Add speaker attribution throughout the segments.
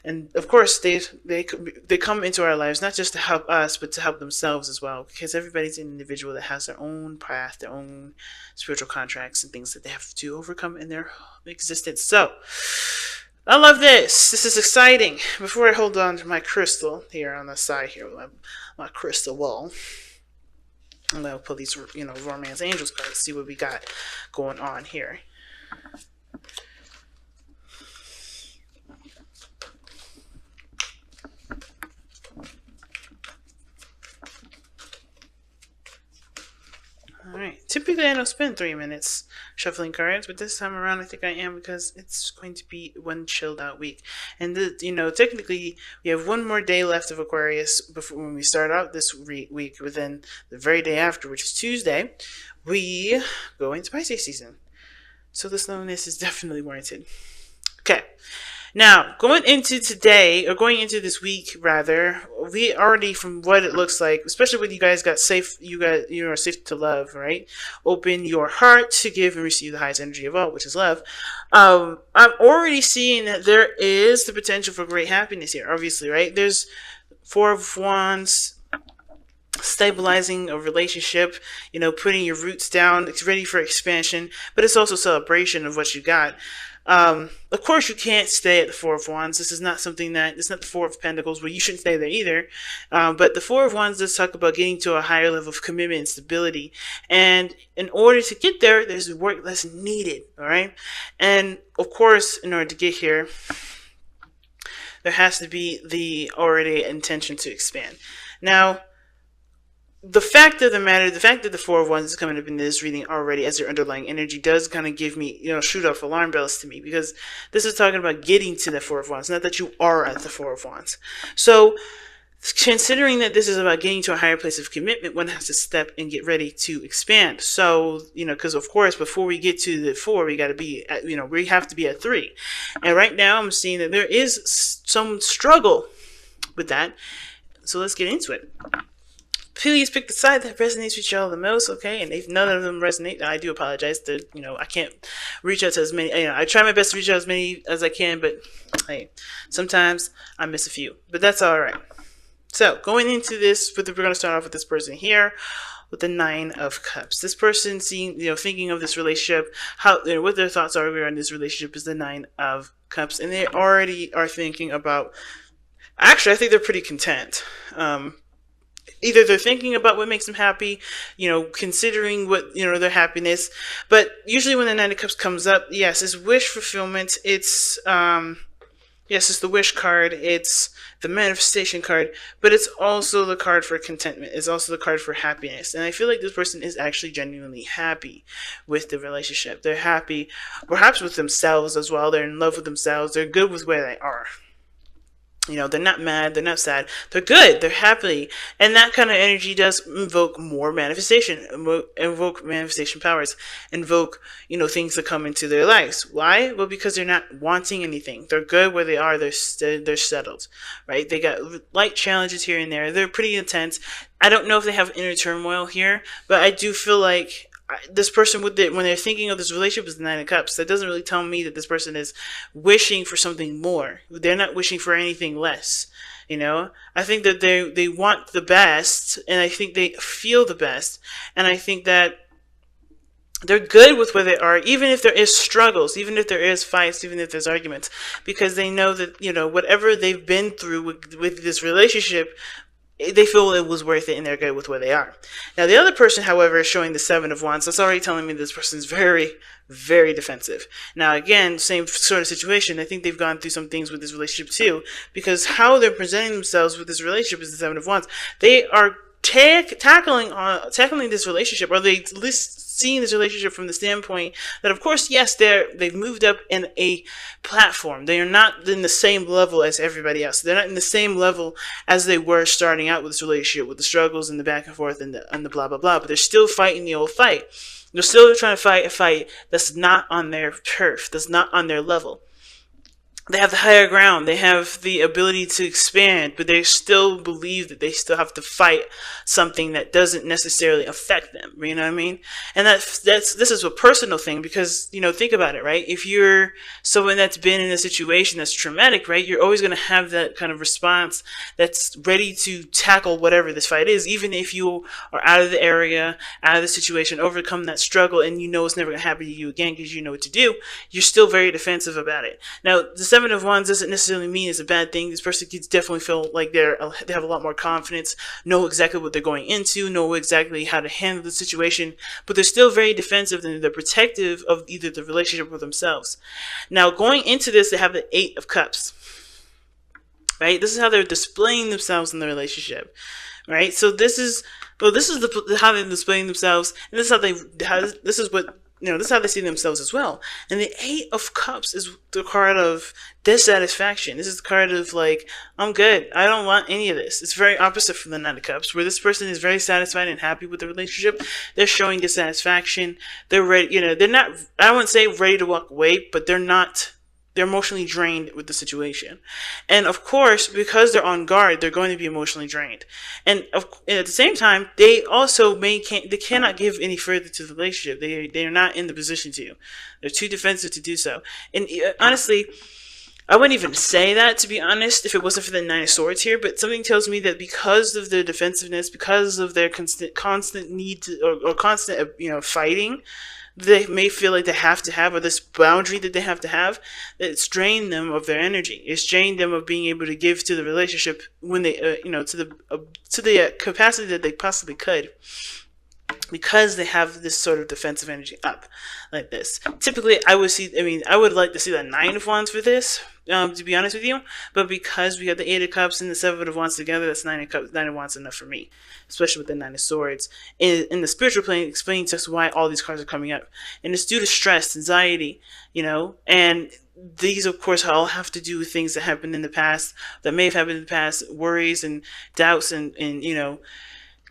Speaker 1: And of course, they come into our lives not just to help us, but to help themselves as well. Because everybody's an individual that has their own path, their own spiritual contracts, and things that they have to overcome in their existence. So, I love this. This is exciting. Before I hold on to my crystal here on the side here, my crystal wall, I'm gonna pull these, romance angels cards. See what we got going on here. Alright, typically I don't spend 3 minutes shuffling cards, but this time around I think I am because it's going to be one chilled out week. And, technically we have one more day left of Aquarius before when we start out this week, but then the very day after, which is Tuesday, we go into Pisces season. So the slowness is definitely warranted. Okay. Now, going into today, or going into this week rather, we already, from what it looks like, especially when you guys got safe, you are safe to love, right? Open your heart to give and receive the highest energy of all, which is love. I'm already seeing that there is the potential for great happiness here, obviously, right? There's Four of Wands, stabilizing a relationship, putting your roots down. It's ready for expansion, but it's also celebration of what you got. Of course, you can't stay at the Four of Wands. This is not it's not the Four of Pentacles, where you shouldn't stay there either. But the Four of Wands does talk about getting to a higher level of commitment and stability. And in order to get there, there's work that's needed, all right? And of course, in order to get here, there has to be the already intention to expand. Now, the fact of the matter, the fact that the Four of Wands is coming up in this reading already as your underlying energy does kind of give me, shoot off alarm bells to me, because this is talking about getting to the Four of Wands, not that you are at the Four of Wands. So, considering that this is about getting to a higher place of commitment, one has to step and get ready to expand. So, because of course, before we get to the 4, we got to be at, we have to be at 3. And right now I'm seeing that there is some struggle with that. So let's get into it. Please pick the side that resonates with y'all the most, okay? And if none of them resonate, I do apologize. That I can't reach out to as many. I try my best to reach out as many as I can, but hey, sometimes I miss a few. But that's all right. So going into this, we're going to start off with this person here, with the 9 of Cups. This person thinking of this relationship, what their thoughts are around this relationship is the 9 of Cups, and they already are thinking about. Actually, I think they're pretty content. Either they're thinking about what makes them happy, considering what, their happiness. But usually when the 9 of Cups comes up, yes, it's wish fulfillment. It's, it's the wish card. It's the manifestation card. But it's also the card for contentment. It's also the card for happiness. And I feel like this person is actually genuinely happy with the relationship. They're happy, perhaps with themselves as well. They're in love with themselves. They're good with where they are. They're not mad, they're not sad, they're good, they're happy. And that kind of energy does invoke more manifestation, invoke manifestation powers, invoke, things that come into their lives. Why? Well, because they're not wanting anything. They're good where they are, they're settled, right? They got light challenges here and there. They're pretty intense. I don't know if they have inner turmoil here, but I do feel like this person, when they're thinking of this relationship, is the 9 of Cups. That doesn't really tell me that this person is wishing for something more. They're not wishing for anything less. I think that they want the best, and I think they feel the best, and I think that they're good with where they are, even if there is struggles, even if there is fights, even if there's arguments, because they know that whatever they've been through with this relationship, they feel it was worth it, and they're good with where they are. Now, the other person, however, is showing the 7 of Wands. That's already telling me this person is very, very defensive. Now, again, same sort of situation. I think they've gone through some things with this relationship too, because how they're presenting themselves with this relationship is the 7 of Wands. They are tackling this relationship, or they at least seeing this relationship from the standpoint that, of course, yes, they've moved up in a platform. They are not in the same level as everybody else. They're not in the same level as they were starting out with this relationship, with the struggles and the back and forth and the blah, blah, blah. But they're still fighting the old fight. They're still trying to fight a fight that's not on their turf, that's not on their level. they have the higher ground. They have the ability to expand, but they still believe that they still have to fight something that doesn't necessarily affect them. You know what I mean? And this is a personal thing because, think about it, right? If you're someone that's been in a situation that's traumatic, right, you're always going to have that kind of response that's ready to tackle whatever this fight is, even if you are out of the area, out of the situation, overcome that struggle, and it's never going to happen to you again because you know what to do. You're still very defensive about it. Now, the Seven of Wands doesn't necessarily mean it's a bad thing. This person could definitely feel like they have a lot more confidence, know exactly what they're going into, know exactly how to handle the situation, but they're still very defensive and they're protective of either the relationship or themselves. Now, going into this, they have the Eight of Cups, right? This is how they're displaying themselves in the relationship, right? So this is how they're displaying themselves, and this is how they see themselves as well. And the Eight of Cups is the card of dissatisfaction. This is the card of like, I'm good. I don't want any of this. It's very opposite from the Nine of Cups, where this person is very satisfied and happy with the relationship. They're showing dissatisfaction. They're ready, they're not, I wouldn't say ready to walk away, but they're emotionally drained with the situation. And of course, because they're on guard, they're going to be emotionally drained. And at the same time, they also they cannot give any further to the relationship. They are not in the position to. They're too defensive to do so. And honestly, I wouldn't even say that, to be honest, if it wasn't for the Nine of Swords here, but something tells me that because of their defensiveness, because of their constant need to, or constant, fighting, they may feel like they have to have, or this boundary that they have to have, that it's drained them of their energy. It's drained them of being able to give to the relationship when they, to the capacity that they possibly could, because they have this sort of defensive energy up like this. Typically, I would like to see that Nine of Wands for this, to be honest with you, but because we got the Eight of Cups and the Seven of Wands together, that's Nine of Wands enough for me, especially with the Nine of Swords. In the spiritual plane, explaining to us why all these cards are coming up. And it's due to stress, anxiety, and these, of course, all have to do with things that happened in the past, that may have happened in the past, worries and doubts and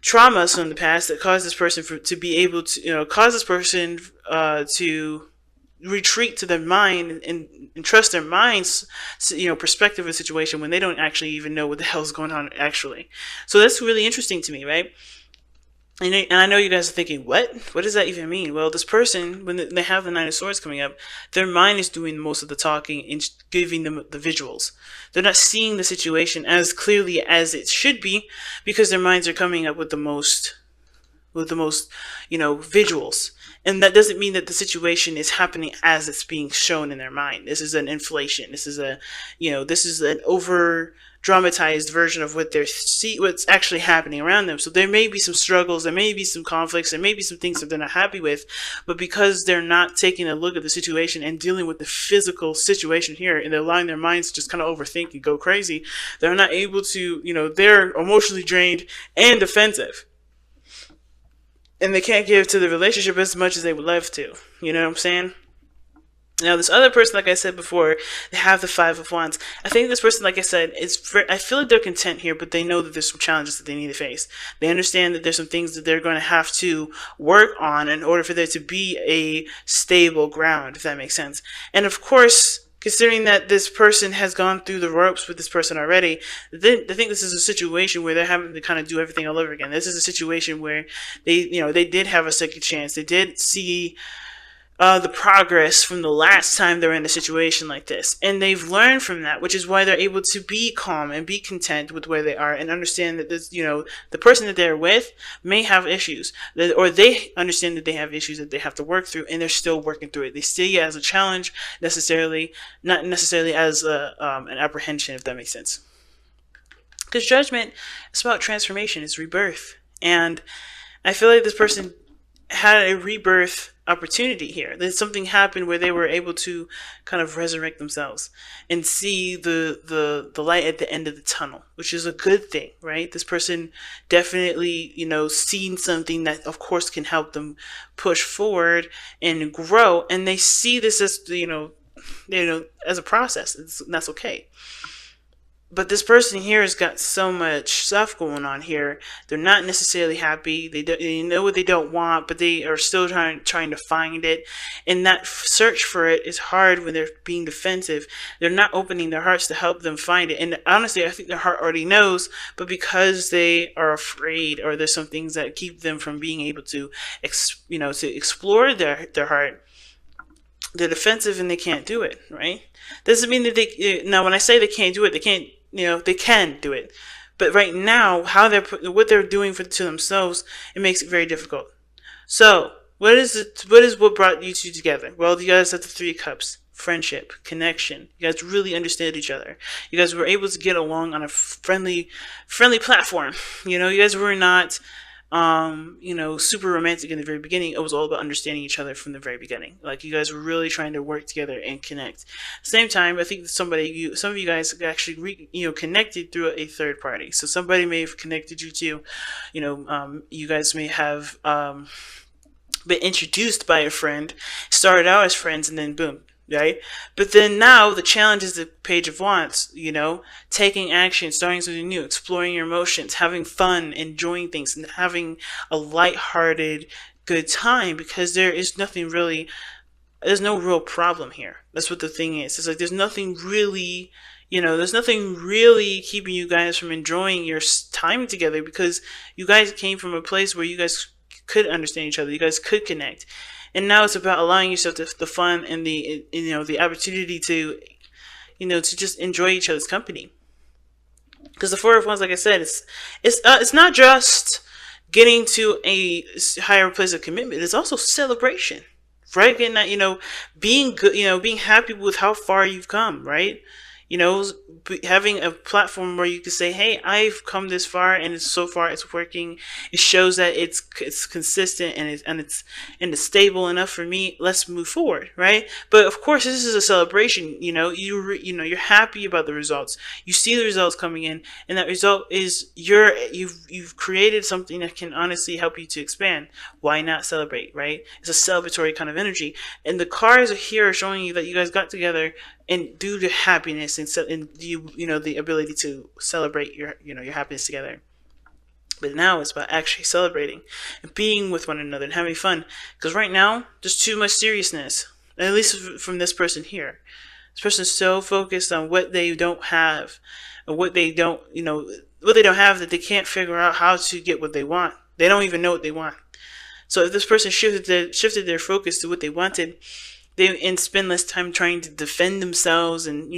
Speaker 1: traumas from the past that caused this person to be able to, cause this person to retreat to their mind and trust their mind's, perspective of the situation when they don't actually even know what the hell's going on actually. So that's really interesting to me, right? And I know you guys are thinking, what does that even mean? Well, this person, when they have the Nine of Swords coming up, their mind is doing most of the talking and giving them the visuals. They're not seeing the situation as clearly as it should be because their minds are coming up with the most, visuals. And that doesn't mean that the situation is happening as it's being shown in their mind. This is an inflation. This is an over dramatized version of what's actually happening around them. So there may be some struggles, there may be some conflicts, there may be some things that they're not happy with, but because they're not taking a look at the situation and dealing with the physical situation here, and they're allowing their minds to just kind of overthink and go crazy, they're not able to, they're emotionally drained and defensive. And they can't give to the relationship as much as they would love to. You know what I'm saying? Now, this other person, like I said before, they have the Five of Wands. I think this person, like I said, I feel like they're content here, but they know that there's some challenges that they need to face. They understand that there's some things that they're going to have to work on in order for there to be a stable ground, if that makes sense. And of course, considering that this person has gone through the ropes with this person already, I think this is a situation where they're having to kind of do everything all over again. This is a situation where they did have a second chance. They did see the progress from the last time they were in a situation like this, and they've learned from that, which is why they're able to be calm and be content with where they are and understand that this, the person that they're with may have issues, or they understand that they have issues that they have to work through, and they're still working through it. They see it as a challenge, not necessarily as an apprehension, if that makes sense. Because Judgment is about transformation, it's rebirth, and I feel like this person had a rebirth opportunity here. That something happened where they were able to kind of resurrect themselves and see the light at the end of the tunnel, which is a good thing, right? This person definitely, seen something that of course can help them push forward and grow, and they see this as, as a process, and that's okay. but this person here has got so much stuff going on here. They're not necessarily happy. They know what they don't want, but they are still trying to find it. And that search for it is hard when they're being defensive. They're not opening their hearts to help them find it. And honestly, I think their heart already knows, but because they are afraid, or there's some things that keep them from being able to, to explore their heart, they're defensive and they can't do it, right? Doesn't mean that now when I say they can't do it, they can't, they can do it. But right now, what they're doing to themselves, it makes it very difficult. So, what brought you two together? Well, you guys have the Three of Cups. Friendship, connection. You guys really understood each other. You guys were able to get along on a friendly platform. You guys were not super romantic in the very beginning. It was all about understanding each other from the very beginning. Like, you guys were really trying to work together and connect. Same time, I think some of you guys actually connected through a third party. So somebody may have connected you to, you guys may have been introduced by a friend, started out as friends, and then boom. Right? But then now the challenge is the Page of Wands, taking action, starting something new, exploring your emotions, having fun, enjoying things, and having a lighthearted, good time, because there's no real problem here. That's what the thing is. It's like there's nothing really keeping you guys from enjoying your time together, because you guys came from a place where you guys could understand each other, you guys could connect. And now it's about allowing yourself the fun and the opportunity to, to just enjoy each other's company. Because the Four of Wands, like I said, it's not just getting to a higher place of commitment. It's also celebration, right? Getting that, being good, being happy with how far you've come, right? Having a platform where you can say, hey, I've come this far, and so far it's working. It shows that it's consistent and it's stable enough for me. Let's move forward, right? But of course, this is a celebration. You're happy about the results. You see the results coming in, and that result is you've created something that can honestly help you to expand. Why not celebrate, right? It's a celebratory kind of energy, and the cards are here showing you that you guys got together and due to happiness and the ability to celebrate your happiness together. But now it's about actually celebrating and being with one another and having fun. Because right now there's too much seriousness, at least from this person here. This person's so focused on what they don't have, or what they don't have, that they can't figure out how to get what they want. They don't even know what they want. So if this person shifted their focus to what they wanted, and spend less time trying to defend themselves and,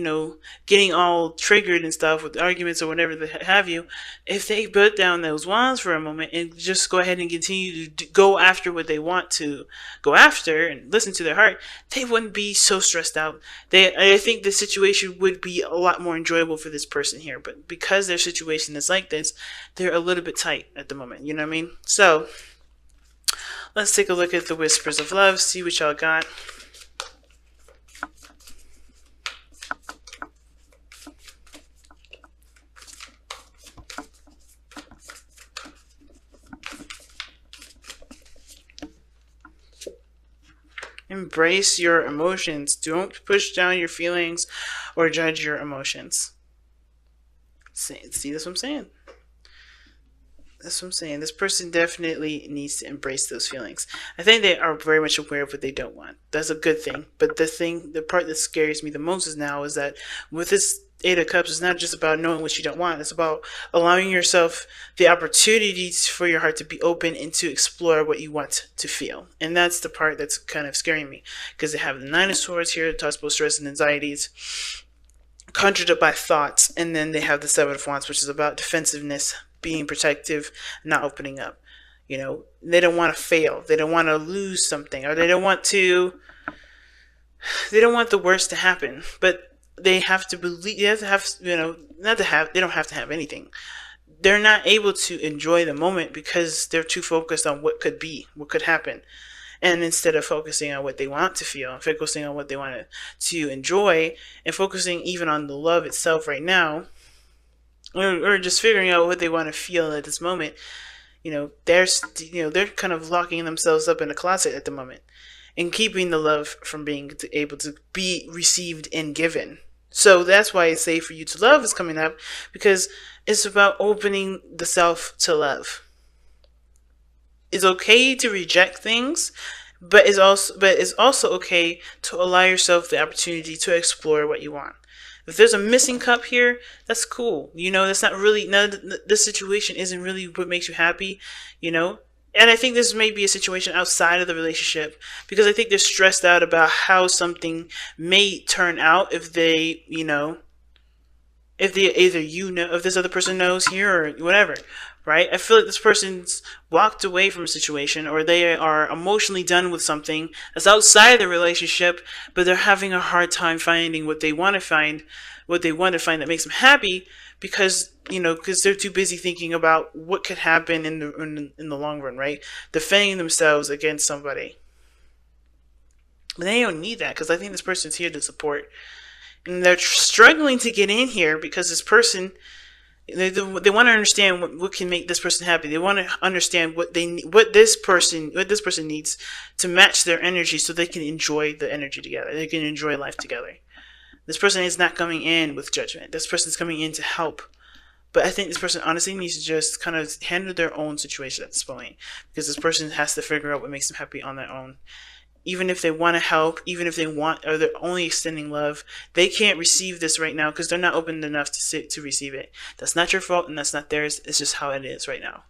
Speaker 1: getting all triggered and stuff with arguments or whatever they have you. If they put down those wands for a moment and just go ahead and continue to go after what they want to go after and listen to their heart, they wouldn't be so stressed out. I think the situation would be a lot more enjoyable for this person here. But because their situation is like this, they're a little bit tight at the moment. You know what I mean? So let's take a look at the Whispers of Love, see what y'all got. Embrace your emotions. Don't push down your feelings or judge your emotions. See, that's what I'm saying. That's what I'm saying. This person definitely needs to embrace those feelings. I think they are very much aware of what they don't want. That's a good thing. But the part that scares me the most is that with this Eight of Cups, it's not just about knowing what you don't want. It's about allowing yourself the opportunities for your heart to be open and to explore what you want to feel. And that's the part that's kind of scaring me, because they have the Nine of Swords here, that talks about stress and anxieties, conjured up by thoughts. And then they have the Seven of Wands, which is about defensiveness, being protective, not opening up. They don't want to fail. They don't want to lose something, or they don't want the worst to happen. But they have to believe, they don't have to have anything. They're not able to enjoy the moment because they're too focused on what could be, what could happen. And instead of focusing on what they want to feel, focusing on what they want to enjoy, and focusing even on the love itself right now, or just figuring out what they want to feel at this moment, they're kind of locking themselves up in a closet at the moment and keeping the love from being able to be received and given. So that's why it's safe for you to love is coming up, because it's about opening the self to love. It's okay to reject things, but it's also okay to allow yourself the opportunity to explore what you want. If there's a missing cup here, that's cool. That's not really, this situation isn't really what makes you happy, you know. And I think this may be a situation outside of the relationship, because I think they're stressed out about how something may turn out if if this other person knows here or whatever, right? I feel like this person's walked away from a situation, or they are emotionally done with something that's outside the relationship, but they're having a hard time finding what they want to find that makes them happy, because they're too busy thinking about what could happen in the long run, right? Defending themselves against somebody. But they don't need that, because I think this person's here to support, and they're struggling to get in here because this person, they want to understand what can make this person happy. They want to understand what this person needs to match their energy, so they can enjoy the energy together. They can enjoy life together. This person is not coming in with judgment. This person is coming in to help. But I think this person honestly needs to just kind of handle their own situation at this point, because this person has to figure out what makes them happy on their own. Even if they want to help, even if or they're only extending love, they can't receive this right now because they're not open enough to receive it. That's not your fault, and that's not theirs. It's just how it is right now.